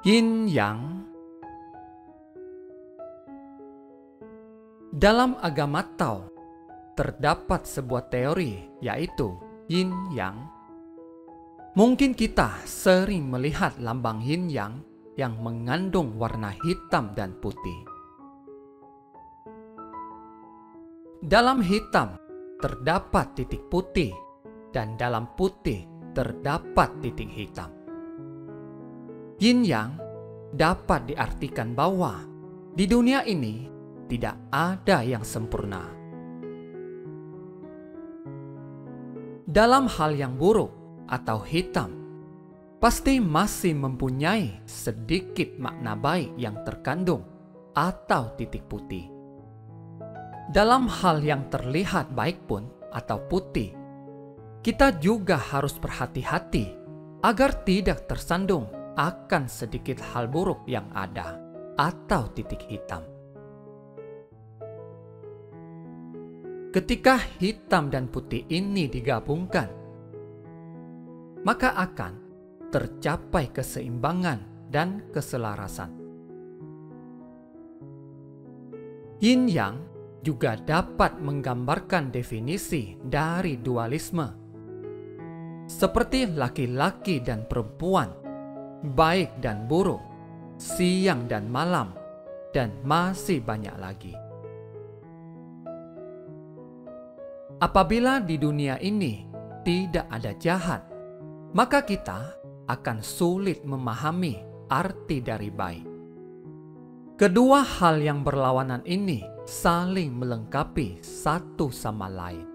Yin Yang. Dalam agama Tao, terdapat sebuah teori yaitu Yin Yang. Mungkin kita sering melihat lambang Yin Yang yang mengandung warna hitam dan putih. Dalam hitam terdapat titik putih dan dalam putih terdapat titik hitam. Yin Yang dapat diartikan bahwa di dunia ini tidak ada yang sempurna. Dalam hal yang buruk atau hitam, pasti masih mempunyai sedikit makna baik yang terkandung atau titik putih. Dalam hal yang terlihat baik pun atau putih, kita juga harus berhati-hati agar tidak tersandung akan sedikit hal buruk yang ada atau titik hitam. Ketika hitam dan putih ini digabungkan, maka akan tercapai keseimbangan dan keselarasan. Yin Yang juga dapat menggambarkan definisi dari dualisme, seperti laki-laki dan perempuan, baik dan buruk, siang dan malam, dan masih banyak lagi. Apabila di dunia ini tidak ada jahat, maka kita akan sulit memahami arti dari baik. Kedua hal yang berlawanan ini saling melengkapi satu sama lain.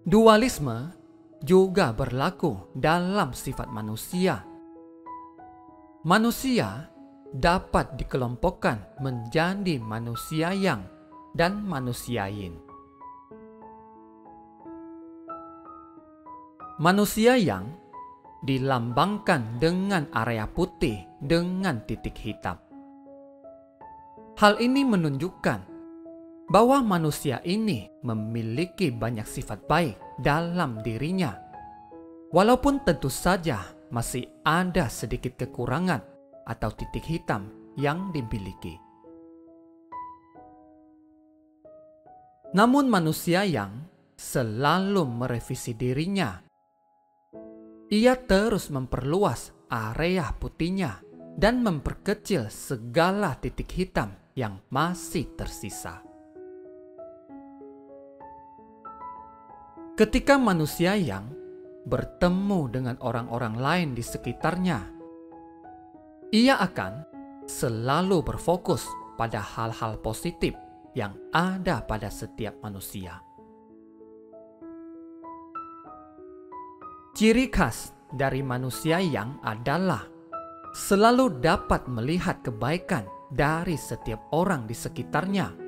Dualisme juga berlaku dalam sifat manusia. Manusia dapat dikelompokkan menjadi manusia yang dan manusia yin. Manusia yang dilambangkan dengan area putih dengan titik hitam. Hal ini menunjukkan bahwa manusia ini memiliki banyak sifat baik dalam dirinya, walaupun tentu saja masih ada sedikit kekurangan atau titik hitam yang dimiliki. Namun manusia yang selalu merevisi dirinya, ia terus memperluas area putihnya dan memperkecil segala titik hitam yang masih tersisa. Ketika manusia yang bertemu dengan orang-orang lain di sekitarnya, ia akan selalu berfokus pada hal-hal positif yang ada pada setiap manusia. Ciri khas dari manusia yang adalah selalu dapat melihat kebaikan dari setiap orang di sekitarnya.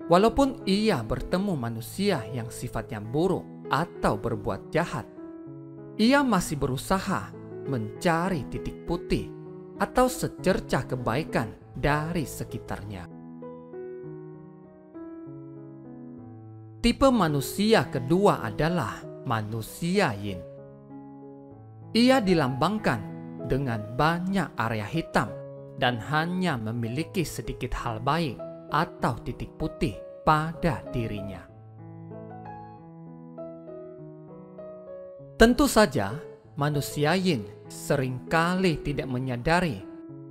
Walaupun ia bertemu manusia yang sifatnya buruk atau berbuat jahat, ia masih berusaha mencari titik putih atau secercah kebaikan dari sekitarnya. Tipe manusia kedua adalah manusia yin. Ia dilambangkan dengan banyak area hitam dan hanya memiliki sedikit hal baik atau titik putih pada dirinya. Tentu saja, manusia yin seringkali tidak menyadari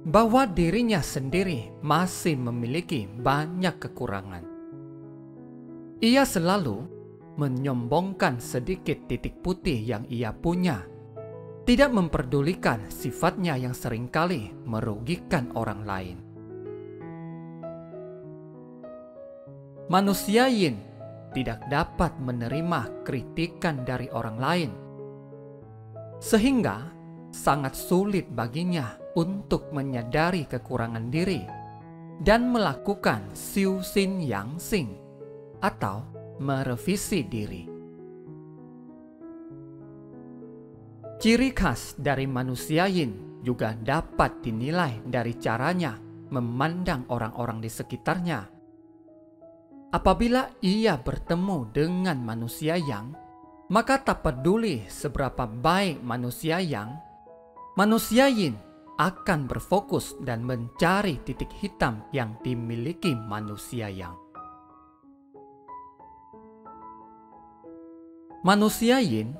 bahwa dirinya sendiri masih memiliki banyak kekurangan. Ia selalu menyombongkan sedikit titik putih yang ia punya, tidak memperdulikan sifatnya yang seringkali merugikan orang lain. Manusia yin tidak dapat menerima kritikan dari orang lain, sehingga sangat sulit baginya untuk menyadari kekurangan diri dan melakukan xiu xin yang xing atau merevisi diri. Ciri khas dari manusia yin juga dapat dinilai dari caranya memandang orang-orang di sekitarnya. Apabila ia bertemu dengan manusia yang, maka tak peduli seberapa baik manusia yin akan berfokus dan mencari titik hitam yang dimiliki manusia yang. Manusia yin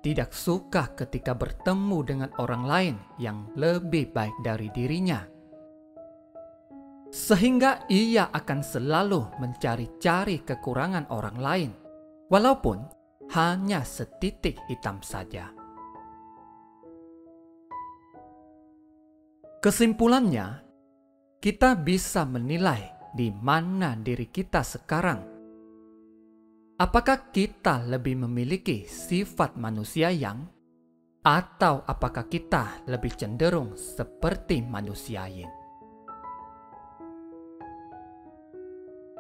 tidak suka ketika bertemu dengan orang lain yang lebih baik dari dirinya, sehingga ia akan selalu mencari-cari kekurangan orang lain, walaupun hanya setitik hitam saja. Kesimpulannya, kita bisa menilai di mana diri kita sekarang. Apakah kita lebih memiliki sifat manusia yang, atau apakah kita lebih cenderung seperti manusia yin?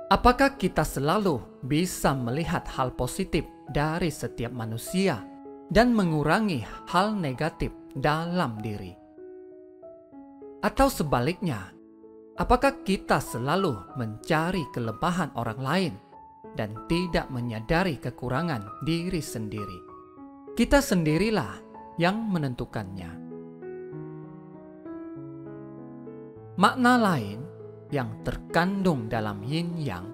Apakah kita selalu bisa melihat hal positif dari setiap manusia dan mengurangi hal negatif dalam diri? Atau sebaliknya, apakah kita selalu mencari kelemahan orang lain dan tidak menyadari kekurangan diri sendiri? Kita sendirilah yang menentukannya. Makna lain yang terkandung dalam yin yang.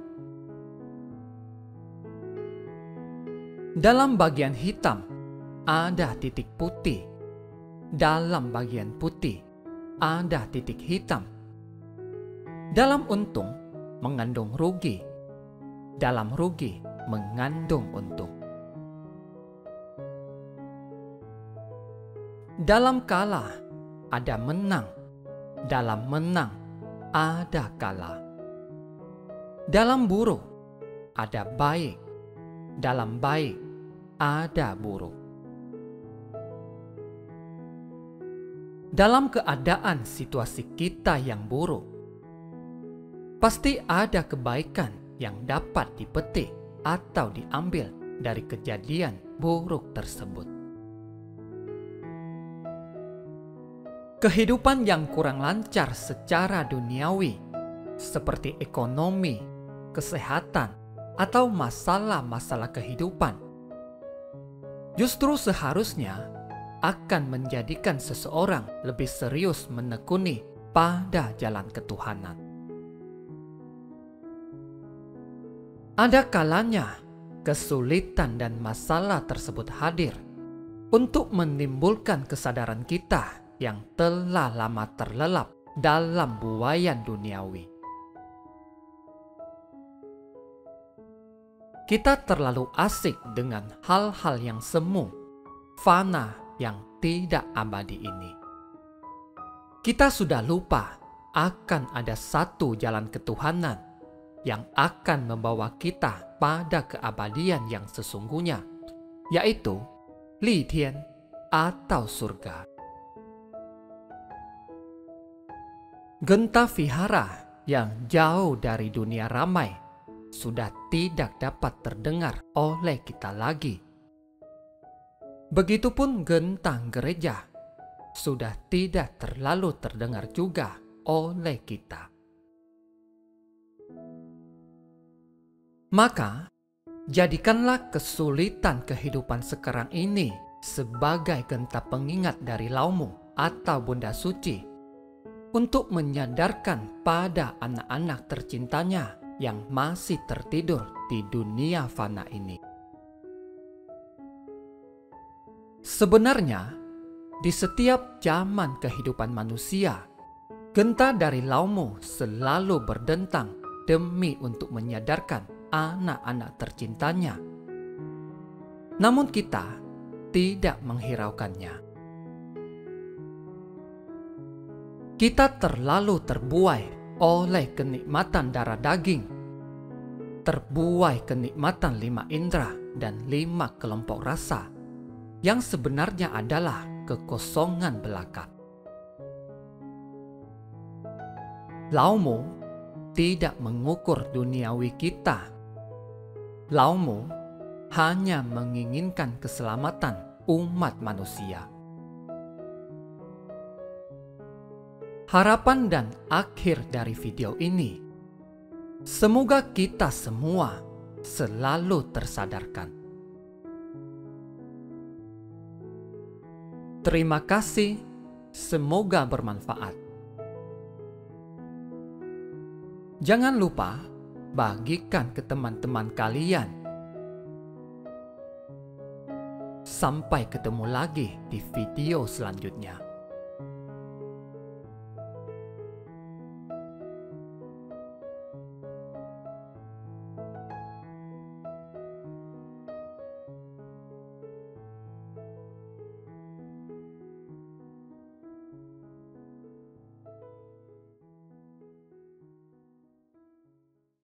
Dalam bagian hitam ada titik putih. Dalam bagian putih ada titik hitam. Dalam untung mengandung rugi. Dalam rugi mengandung untung. Dalam kalah ada menang. Dalam menang ada kalah. Dalam buruk ada baik. Dalam baik ada buruk. Dalam keadaan situasi kita yang buruk, pasti ada kebaikan yang dapat dipetik atau diambil dari kejadian buruk tersebut. Kehidupan yang kurang lancar secara duniawi, seperti ekonomi, kesehatan, atau masalah-masalah kehidupan, justru seharusnya akan menjadikan seseorang lebih serius menekuni pada jalan ketuhanan. Ada kalanya kesulitan dan masalah tersebut hadir untuk menimbulkan kesadaran kita yang telah lama terlelap dalam buayan duniawi. Kita terlalu asik dengan hal-hal yang semu, fana yang tidak abadi ini. Kita sudah lupa akan ada satu jalan ketuhanan yang akan membawa kita pada keabadian yang sesungguhnya, yaitu Li Tian atau surga. Genta vihara yang jauh dari dunia ramai sudah tidak dapat terdengar oleh kita lagi. Begitupun gentang gereja sudah tidak terlalu terdengar juga oleh kita. Maka, jadikanlah kesulitan kehidupan sekarang ini sebagai genta pengingat dari Laumu atau Bunda Suci untuk menyadarkan pada anak-anak tercintanya yang masih tertidur di dunia fana ini. Sebenarnya, di setiap zaman kehidupan manusia, genta dari Laumu selalu berdentang demi untuk menyadarkan anak-anak tercintanya. Namun kita tidak menghiraukannya. Kita terlalu terbuai oleh kenikmatan darah daging, terbuai kenikmatan 5 indera dan 5 kelompok rasa, yang sebenarnya adalah kekosongan belaka. Laumu tidak mengukur duniawi kita. Laumu hanya menginginkan keselamatan umat manusia. Harapan dan akhir dari video ini, semoga kita semua selalu tersadarkan Terima kasih, semoga bermanfaat. Jangan lupa bagikan ke teman-teman kalian. Sampai ketemu lagi di video selanjutnya.